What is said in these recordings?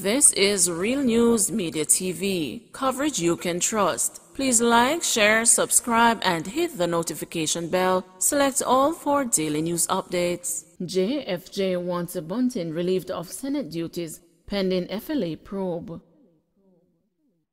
This is Real News Media TV, coverage you can trust. Please like, share, subscribe, and hit the notification bell. Select all for daily news updates. JFJ wants Bunting relieved of Senate duties pending FLA probe.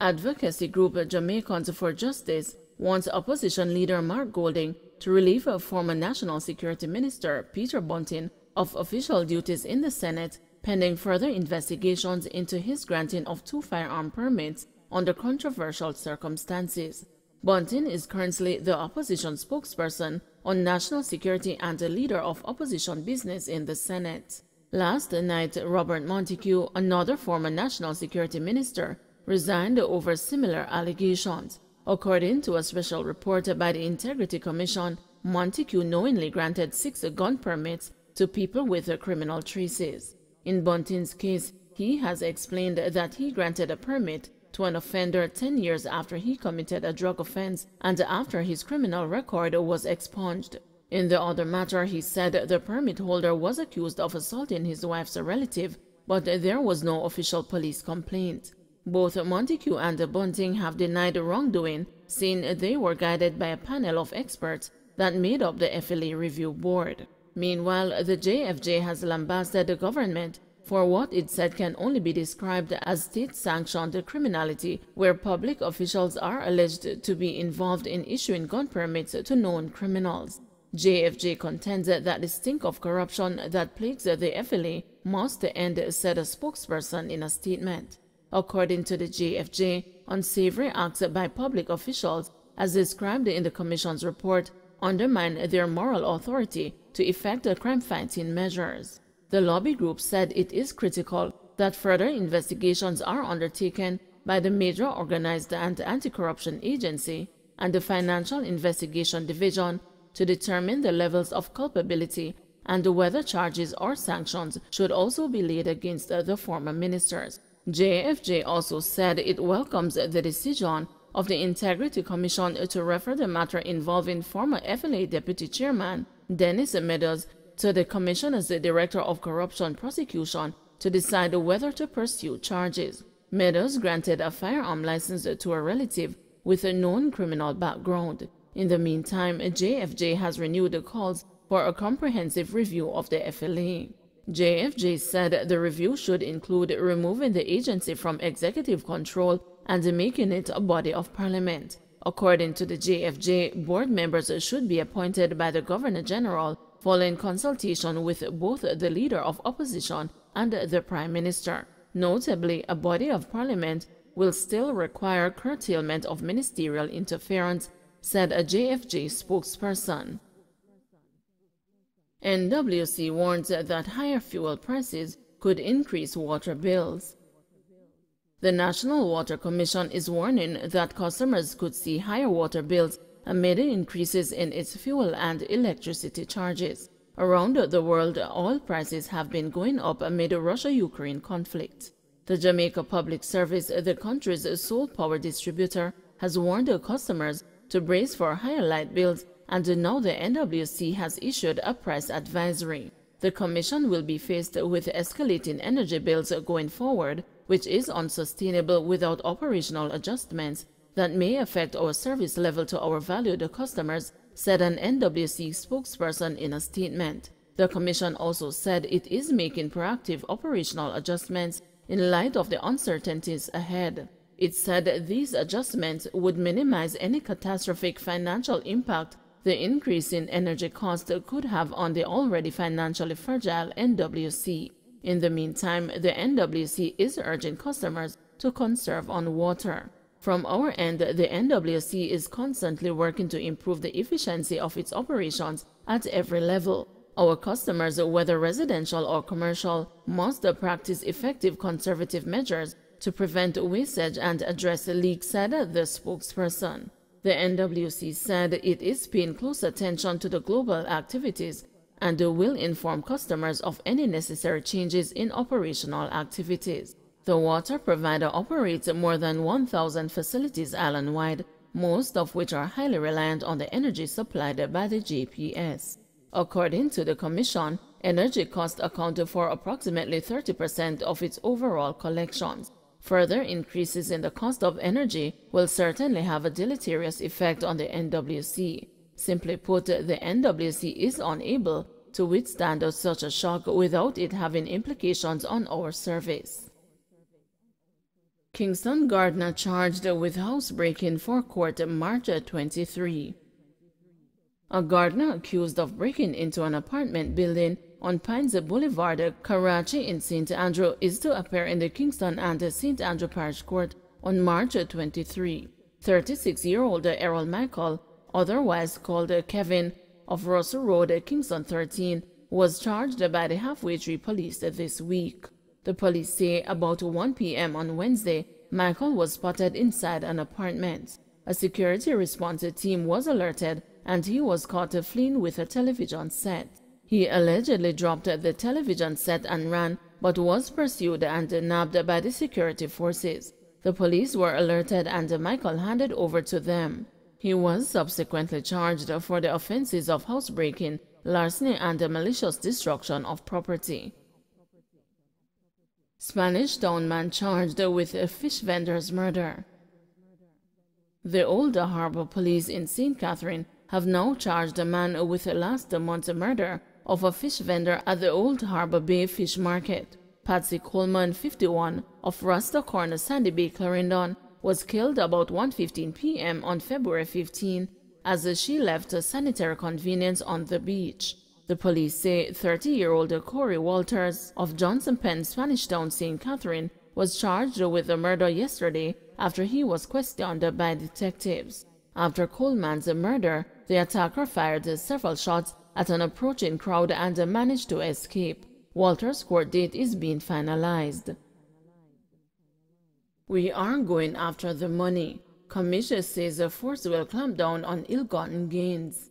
Advocacy group Jamaicans for Justice wants opposition leader Mark Golding to relieve former National Security Minister Peter Bunting of official duties in the Senate pending further investigations into his granting of 2 firearm permits under controversial circumstances. Bunting is currently the opposition spokesperson on national security and the leader of opposition business in the Senate. Last night, Robert Montague, another former national security minister, resigned over similar allegations. According to a special report by the Integrity Commission, Montague knowingly granted 6 gun permits to people with criminal traces. In Bunting's case, he has explained that he granted a permit to an offender 10 years after he committed a drug offense and after his criminal record was expunged. In the other matter, he said the permit holder was accused of assaulting his wife's relative, but there was no official police complaint. Both Montague and Bunting have denied wrongdoing, saying they were guided by a panel of experts that made up the FLA review board. Meanwhile, the JFJ has lambasted the government for what it said can only be described as state-sanctioned criminality, where public officials are alleged to be involved in issuing gun permits to known criminals. JFJ contends that the stink of corruption that plagues the FLA must end, said a spokesperson in a statement. According to the JFJ, unsavory acts by public officials, as described in the Commission's report, undermine their moral authority to effect crime-fighting measures. The lobby group said it is critical that further investigations are undertaken by the major organized and anti-corruption agency and the Financial Investigation Division to determine the levels of culpability and whether charges or sanctions should also be laid against the former ministers. JFJ also said it welcomes the decision of the Integrity Commission to refer the matter involving former FLA Deputy Chairman Dennis Meadows to the Commission as the Director of Corruption Prosecution to decide whether to pursue charges. Meadows granted a firearm license to a relative with a known criminal background. In the meantime, JFJ has renewed the calls for a comprehensive review of the FLA. JFJ said the review should include removing the agency from executive control and making it a body of parliament. According to the JFJ, board members should be appointed by the Governor-General following consultation with both the leader of opposition and the Prime Minister. Notably, a body of parliament will still require curtailment of ministerial interference, said a JFJ spokesperson. NWC warns that higher fuel prices could increase water bills. The National Water Commission is warning that customers could see higher water bills amid increases in its fuel and electricity charges. Around the world, oil prices have been going up amid the Russia-Ukraine conflict. The Jamaica Public Service, the country's sole power distributor, has warned customers to brace for higher light bills, and now the NWC has issued a price advisory. The Commission will be faced with escalating energy bills going forward, which is unsustainable without operational adjustments that may affect our service level to our valued customers, said an NWC spokesperson in a statement. The Commission also said it is making proactive operational adjustments in light of the uncertainties ahead. It said these adjustments would minimize any catastrophic financial impact the increase in energy costs could have on the already financially fragile NWC. In the meantime, the NWC is urging customers to conserve on water. From our end, the NWC is constantly working to improve the efficiency of its operations at every level. Our customers, whether residential or commercial, must practice effective conservative measures to prevent wastage and address leaks, said the spokesperson. The NWC said it is paying close attention to the global activities and will inform customers of any necessary changes in operational activities. The water provider operates more than 1,000 facilities island-wide, most of which are highly reliant on the energy supplied by the JPS. According to the Commission, energy costs accounted for approximately 30% of its overall collections. Further increases in the cost of energy will certainly have a deleterious effect on the NWC. Simply put, the NWC is unable to withstand such a shock without it having implications on our service. Kingston gardener charged with housebreaking for court March 23. A gardener accused of breaking into an apartment building on Pines Boulevard, Karachi in St. Andrew is to appear in the Kingston and St. Andrew Parish Court on March 23. 36-year-old Errol Michael, otherwise called Kevin, of Russell Road, Kingston 13, was charged by the Halfway Tree Police this week. The police say about 1 p.m. on Wednesday, Michael was spotted inside an apartment. A security response team was alerted and he was caught fleeing with a television set. He allegedly dropped the television set and ran, but was pursued and nabbed by the security forces. The police were alerted and Michael handed over to them. He was subsequently charged for the offenses of housebreaking, larceny, and malicious destruction of property. Spanish Town man charged with a fish vendor's murder. The Old Harbour Police in St. Catherine have now charged a man with last month's murder of a fish vendor at the Old Harbour Bay Fish Market. Patsy Coleman, 51, of Rasta Corner, Sandy Bay, Clarendon, was killed about 1:15 p.m. on February 15 as she left a sanitary convenience on the beach. The police say 30-year-old Corey Walters of Johnson Pen, Spanish Town, St. Catherine, was charged with the murder yesterday after he was questioned by detectives. After Coleman's murder, the attacker fired several shots at an approaching crowd and managed to escape. Walters' court date is being finalized. We are going after the money. Commissioner says the force will clamp down on ill-gotten gains.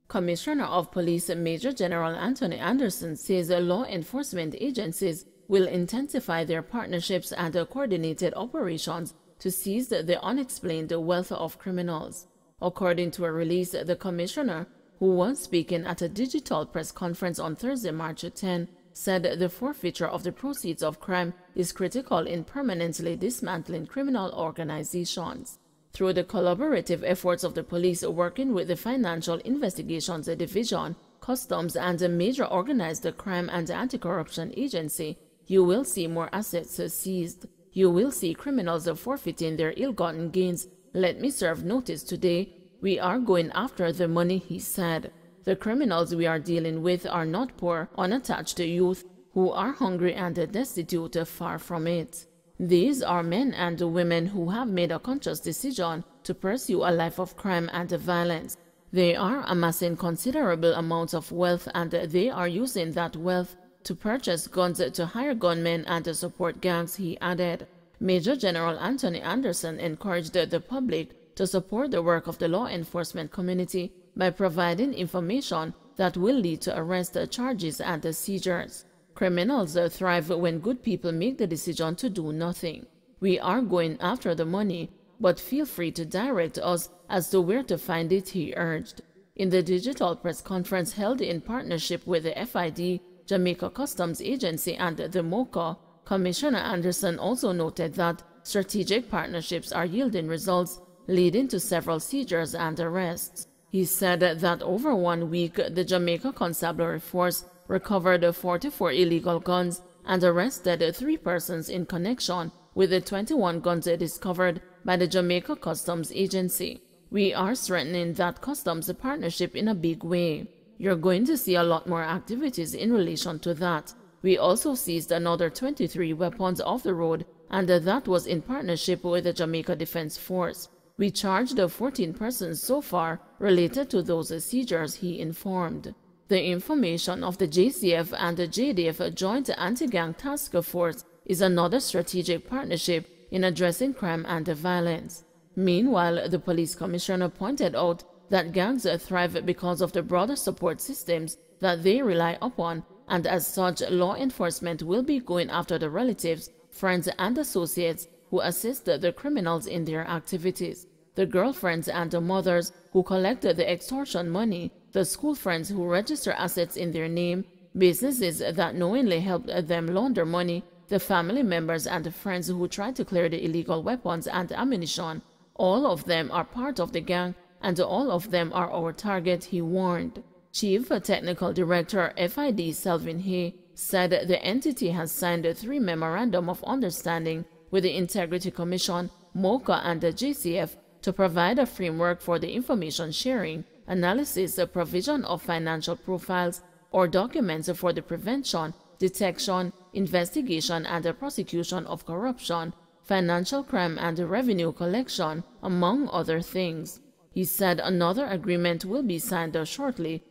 Commissioner of Police Major General Anthony Anderson says law enforcement agencies will intensify their partnerships and coordinated operations to seize the unexplained wealth of criminals. According to a release, the commissioner, who was speaking at a digital press conference on Thursday, March 10, said the forfeiture of the proceeds of crime is critical in permanently dismantling criminal organizations. Through the collaborative efforts of the police working with the Financial Investigations Division, Customs, and a major organized crime and anti-corruption agency, you will see more assets seized. You will see criminals forfeiting their ill-gotten gains. Let me serve notice today. We are going after the money, he said. The criminals we are dealing with are not poor, unattached youth who are hungry and destitute, far from it. These are men and women who have made a conscious decision to pursue a life of crime and violence. They are amassing considerable amounts of wealth and they are using that wealth to purchase guns, to hire gunmen, and to support gangs, he added. Major General Anthony Anderson encouraged the public to support the work of the law enforcement community by providing information that will lead to arrest, charges, and seizures. Criminals thrive when good people make the decision to do nothing. We are going after the money, but feel free to direct us as to where to find it, he urged. In the digital press conference held in partnership with the FID, Jamaica Customs Agency, and the MOCA, Commissioner Anderson also noted that strategic partnerships are yielding results, leading to several seizures and arrests. He said that over 1 week, the Jamaica Constabulary Force recovered 44 illegal guns and arrested 3 persons in connection with the 21 guns discovered by the Jamaica Customs Agency. We are strengthening that customs partnership in a big way. You're going to see a lot more activities in relation to that. We also seized another 23 weapons off the road, and that was in partnership with the Jamaica Defense Force. We charged 14 persons so far related to those seizures, he informed. The information of the JCF and the JDF Joint Anti-Gang Task Force is another strategic partnership in addressing crime and violence. Meanwhile, the police commissioner pointed out that gangs thrive because of the broader support systems that they rely upon, and as such, law enforcement will be going after the relatives, friends, and associates who assist the criminals in their activities. The girlfriends and the mothers who collect the extortion money the school friends who register assets in their name, businesses that knowingly helped them launder money, the family members and friends who tried to clear the illegal weapons and ammunition. All of them are part of the gang, and all of them are our target, he warned. Chief Technical Director FID Selvin Hay said the entity has signed 3 Memorandum of Understanding with the Integrity Commission, MOCA, and the JCF to provide a framework for the information sharing, analysis, provision of financial profiles or documents for the prevention, detection, investigation, and the prosecution of corruption, financial crime, and revenue collection, among other things. He said another agreement will be signed shortly.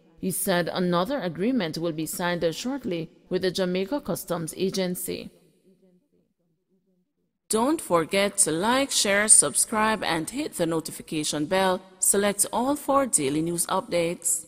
with the Jamaica Customs Agency. Don't forget to like, share, subscribe, and hit the notification bell. Select all for daily news updates.